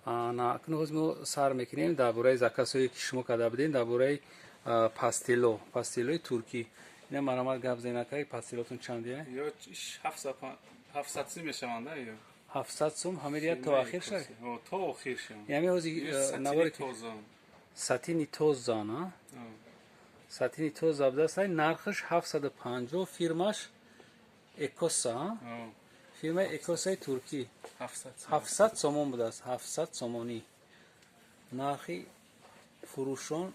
акнун мо сар мекунем дар бораи закасое ки шумо карда будем дар бораи пастилои туркӣ. ина марамад гап зенакай пастилотун чандия? 700 сум мешаванда ё 700 сум ҳамирия то ахир шай? то охир шам. яъне ҳози навори сатини тоза на? сатини тоза будасай нархаш 750 фирмаш экоса. фирмаи экосаи туркӣ 700 сомон будааст. 700 сомонӣ нархи фурӯшон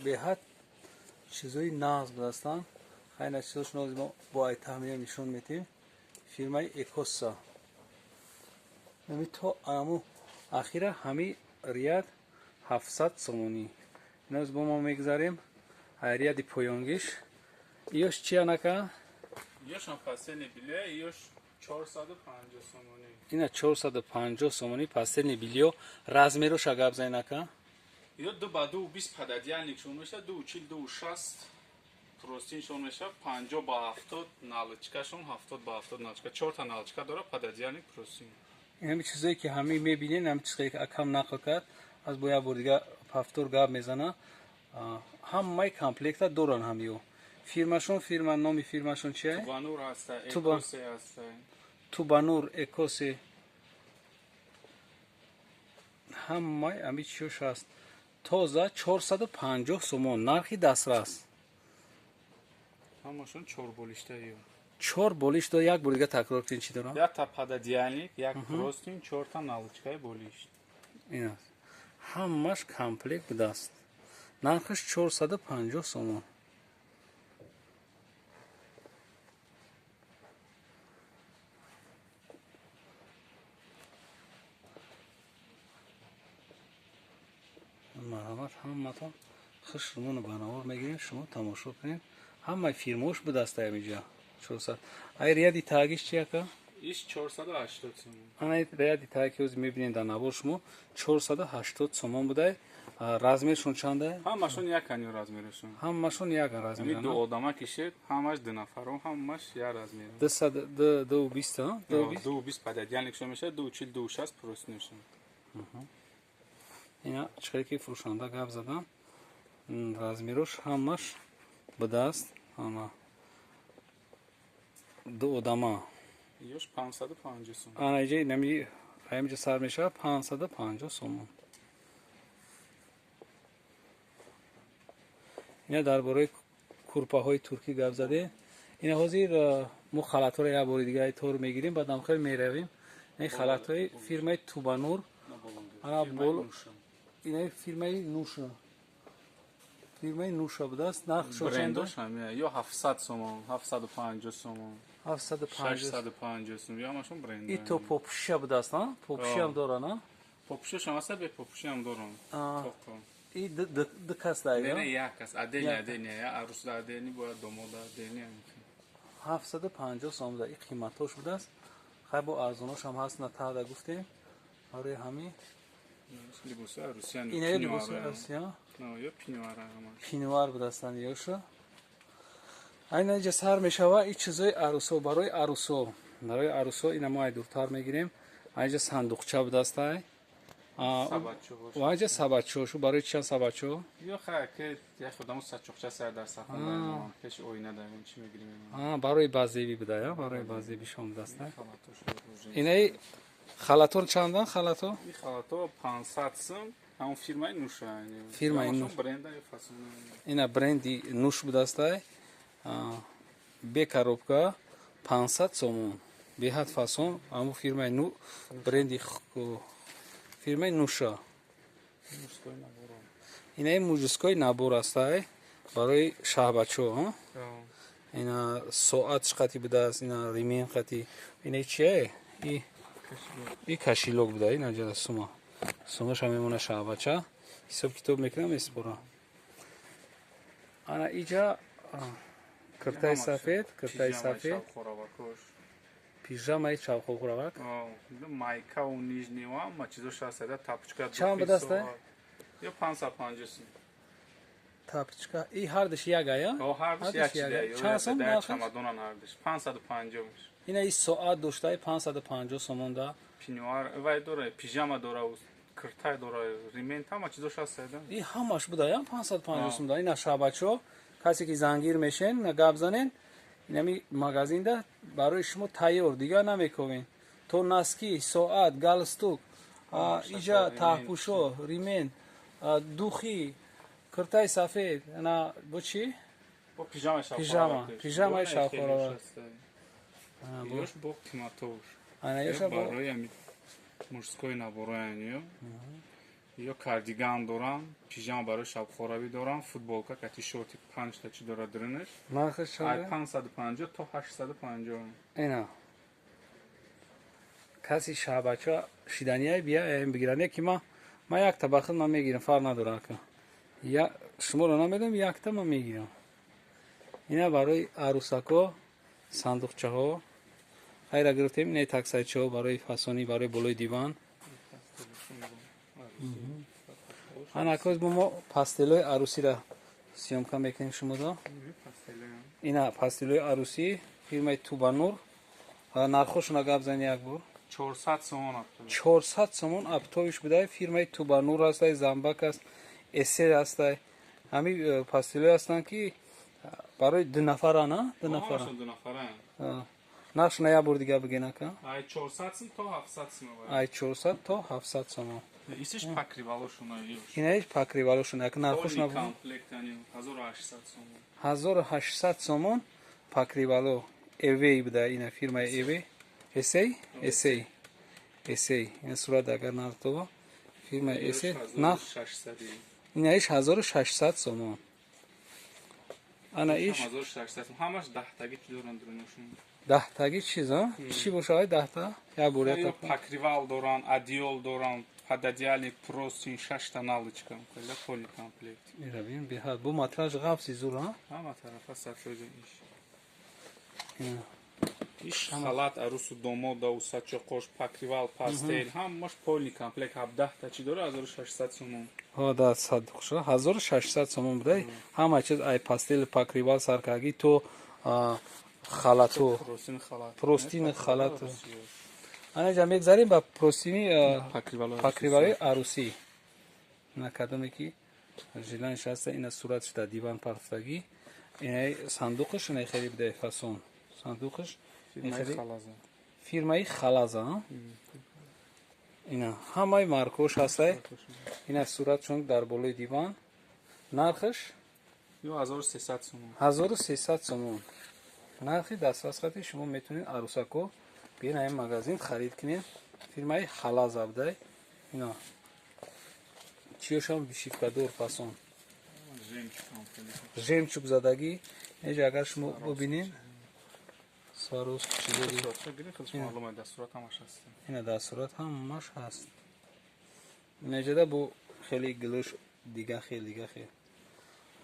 беҳад чизои нағз будаастанд. хайна чизошон ҳозир мо бо ай таҳмия нишон метем. фирмаи экоса то аму ахира ҳами рияд 700 сомонӣ. иназ бо мо мегзарем рияди поёнгиш. иёш чи анака? Иёшам пастелни билё, иёш 450 сомонӣ. ина 450 сомонӣ пастелни билё. размероша гап зайнака? ё 2 ба 2 20 пададиянникшон меша, 240 260 простиншон меша, 50 ба 70 налчкашон, 70 ба 70 налчка, 4 та налчка дора пададиянник простин. ин ҳами чизое ки ҳами мебинен, ҳами чизое ки акам нақл кард, аз бо як бор дига пафтор гап мезана. ҳамаи комплекта доран ҳамиё. фирмашон фирма номи фирмашон чия? Тубанур ҳаста, экосе ҳаста. Тубанур экосе. ҳамаи ами чиёш аст. тоза 450 сомон нархи дастрас. ҳамашон 4 болишта ё. 4 болиш до як бор дига такрор кунед чӣ дорам? Як та пададиянник, як простин, 4 та налчкаи болишт. ин аст. ҳамаш комплект будааст. нархаш 450 сомон. марҳамат ҳаматон хушрумон банавор мегирем, шумо тамошо кунед. ҳамаи фирмош будааст амиҷа. 400. ай рияди тагиш чи ака? иш 480 сомон. ана рияди таги ки ҳозир мебинед дар навор шумо 480 сомон будай. размершон чанда? ҳамашон якани размерашон. ҳамашон як размер. ами ду одама кишед, ҳамаш ду нафарон, ҳамаш як размер. 220 а? 220 пададиянникшон меша, 240 260 простиншон. ина чиқаре ки фурӯшанда гап задам. размерош ҳамаш будааст. ана ду одама. иёш 550 сомон. ана иҷа нами ҳамиҷа сар мешавад 550 сомон. ина дар бораи курпаҳои туркӣ гап заде. ина ҳозир мо халатҳоро як бори дига тор мегирем, баъдам хел меравем. ин халатҳои фирмаи Тубанур. ана бол ина фирмаи Нуша. фирмаи Нуша будааст. нархшон брендош ҳамия ё 700 сомон, 750 сомон, 650 сомон. ё ҳамашон бренд. ито попуша будааст, а? Попуши ҳам доран, а? Попушашон аста, бе попуши ҳам доран. и ду кас дайга? Не, як кас. Адени, я арусда адени, бояд домода адени. 750 сомон буда. и қиматош будааст. хай бо арзонош ҳам ҳаст, на таъда гуфтем. аре ҳами либоси арусиян. ина либоси арусия? ё пинуара ҳамаш. пинуар будастанд ёша. айна иҷа сар мешава и чизои арусо, барои арусо. барои арусо ина мо ай дуртар мегирем. айҷа сандуқча будааст ай. ва айҷа сабадчошу барои чанд сабадчо? ё хай ки як худаму сачоқча сар дар сафар дайм. пеш оина дайм чӣ мегирем? барои базеби будая, барои базеби шон будааст. инаи халатор чандан халато? ин халато 500 сум. ҳамон фирмаи Нуша. фирмаи Нуш. бренда фасон. ина бренди Нуш будааст ай. бе коробка 500 сомон. беҳад фасон. ҳамон фирмаи бренди фирмаи Нуша. инаи муҷискои набор аст ай. барои шаҳбачо. ина соат шқати будааст, ина ремень қати. ина чие? и кашилок буда. ина ҷада сума. сумаша мемона шаҳбача. ҳисоб китоб мекунам меспорам. ана иҷа куртаи сафед, пижамаи чавхохӯравак. майка у нижнего, ма чизош аст, тапочка. чанд будааст? ё 550 сум. тапочка. и ҳардаш як ая? ҳардаш як чида. чанд сум нархаш? чамадонан ҳардаш 550 меш. ина и соат доштаи 550 сомон да. пинуар вай дора, пижама дора, кртай дора ремень тама чизош ҳастада ин ҳамаш будаям 550 сум да. Ина шабачо касе ки зангир мешен гап занен инами магазинда барои шумо тайёр дига намекавен. То носки, соат, галстук, иҷа таҳпӯшо, ремень, духи, киртаи сафед, ана бо чи? бо пижама Пижамаи шавқоравар. ёш бо қиматош Ана ёша бо барои ами мужской набороян ё кардиган дорам, пижама барои шабхоравӣ дорам, футболка ка тишорти 5 та чи дора диринаш. нархаш Ай чанд? 550 то 850. Ина каси шабачо шиданияй бия ем бигиране ки ма як табақат ман мегирам, фарқ надорад ка я шуморо намедам, якта ман мегирам. Ина барои арӯсако сандуқчаҳо хайра гирифтем. Ина таксайчаҳо барои фасони барои болои диван. Анакоз бо мо пастелои арӯсиро сёмка мекунем шумодо. Ина пастелои арӯсӣ фирмаи Тубанур. Нархошона гап зани як бор 400 сомон аптов. 400 сомон аптовиш будай. Фирмаи Тубанур ҳастай, Замбак аст, Эсер ҳастай. Ҳами пастелои ҳастанд ки барои ду нафара, на? Ду нафара. Ду нафара. Нархшона як бор дига бигена ка? Ай 400 сом то 700 сом. Ай 400 то 700 сомон. Исиш покривалошона ёш. Ина иш покривалошона як нархошона Полный комплект они 1800 сомон. 1800 сомон покривало. Эвей будай. Ина фирмаи Эвей. Эсей. Ин сурат агар нартова фирмаи Эсей. Нарх 600. ина иш 1600 сомон. Ана иш 1600 сом. Ҳамаш 10 таги чӣ доранд дурношун. 10 таги чиз а? Чӣ бошад 10 та? Я бор Ё покривал доранд, одеёл доранд, пододеяльник, простынь, 6 та налычка. Кайда полный комплект. Мира бин бихат бу матраш гавси зур а? Ҳама тарафа сафёди иш. Ина Иш халат арусу домода у сачоқош, покривал, пастель, ҳамаш полный комплект 17 та чӣ дора 1600 сомон. ҳо да сад хуша 1600 сомон будай. Ҳама чиз ай пастел покривал саркаги то халато простини халат. Ана ҷа мегзарем ба простини покривалои арӯсӣ. Ина кадоме ки жиланш ҳаста. Ина суратш дар диван пахтагӣ. Ина сандуқаш ина хеле будай фасон. Сандуқаш фирмаи Халаза. Ина ҳамаи маркош ҳастай. Ина суратшон дар болои диван. Нархаш ё 1300 сомон. 1300 сомон. нархи дастасхати шумо метавонед арӯсако биен ин магазин харид кунед. Фирмаи Халаза будай. Ина чиёшам бишифкадор фасон. Жемчуг задагӣ. Эҷа агар шумо бубинед Сваровски чизоди ина дастурат ҳамаш ҳаст. Меҷада бо хеле гилӯш дига хел.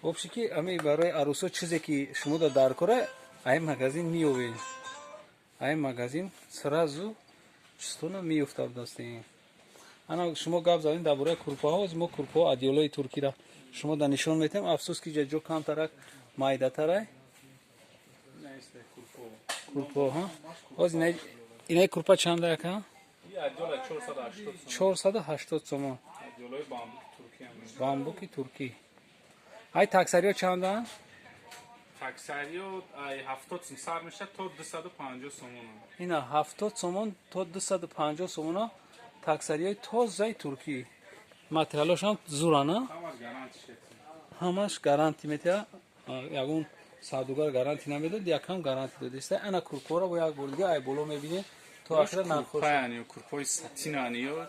Вобши ки ами барои арӯсо чизе ки шумо да дар кора ай магазин миёвед. Ай магазин сразу чистона меёфта дастин. Ана шумо гап задед дар бораи курпаҳо. Мо курпаҳо одеёлои туркиро шумо да нишон метем. Афсус ки ҷо камтарак майдатарай. Курпо ҳа. Оз ина курпа чанда яка? 480 сомон. Бамбуки туркӣ. Ай таксариё чанда? Таксариё ай 70 сом сар мешад то 250 сомон. Ина 70 сомон то 250 сомон. Таксариёи тозаи туркӣ. Материалошам зурана? Ҳамаш гаранти метия. Ягон савдугар гаранти намедод, якам гаранти додиста. Ана курпора бо як бор дига ай боло мебинед то ахира нархош. Курпои сатинани ё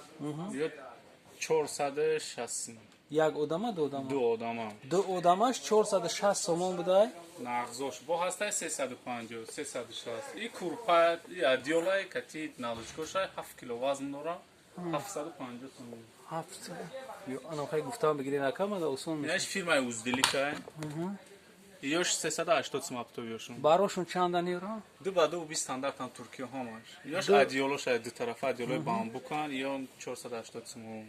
460. Як одама ду одама? Ду одама. Ду одамаш 460 сомон будай. Нағзош бо ҳастай 350, 360. И курпа, и одеёлай кати налучкоша 7 кило вазн дора 750 сомон. 700. Ё ана хай гуфтам бигирин акама да усон меш. Яш фирмаи Уздилика. Ёш 380 сом аптов ёшун. Барошун чандан евро? Ду ба ду би стандартан Туркия ҳамаш. Ёш одеёлоша ду тарафа одеёлои бамбукан ё 480 сомон.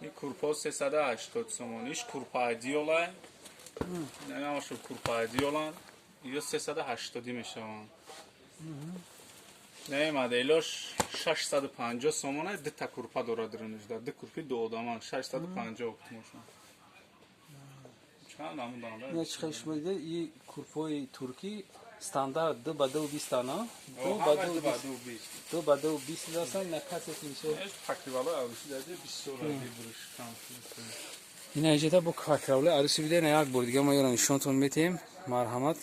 И курпа 380 сомон. Иш курпа одеёлай. Намашу курпа одеёлан. Ё 380 мешаванд. не моделош 650 сомон аст, дута курпа дорад рӯнижда, ду курпи ду одаман 650 оптимошон. Чанд амудан да? ина чихай шумо дида и курпои туркӣ стандарт 2 ба 2 20 ана 2 ба 2 20 2 ба 2 20 дастан ина касе ки мисол факривало авлиши даде 20 сол ади буруш кам ина иҷета бо факривало аруси бида ина як бор дига мо ёра нишонтон метем марҳамат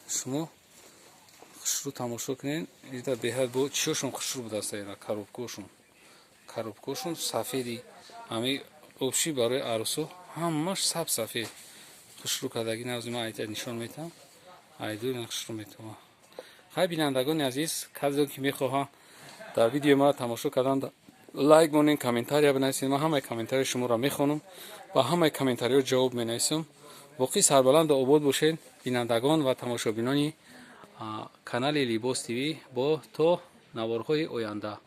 шумо хушрӯ тамошо кунед иҷета беҳад бо чиёшон хушрӯ будааста ина коробкошон сафеди ами обши барои арӯсо ҳамаш саб сафед хушрӯ кардаги навзи ман айта нишон метам айду ина хушрӯ метавам хай бинандагони азиз кадро ки мехоҳам дар видеои мара тамошо кардан лайк монед комментария бинависед ман ҳамаи комментарияи шуморо мехонам ба ҳамаи комментариҳо ҷавоб менависам боқӣ сарбаланду обод бошед бинандагон ва тамошобинони канали Libos TV бо то наворҳои оянда.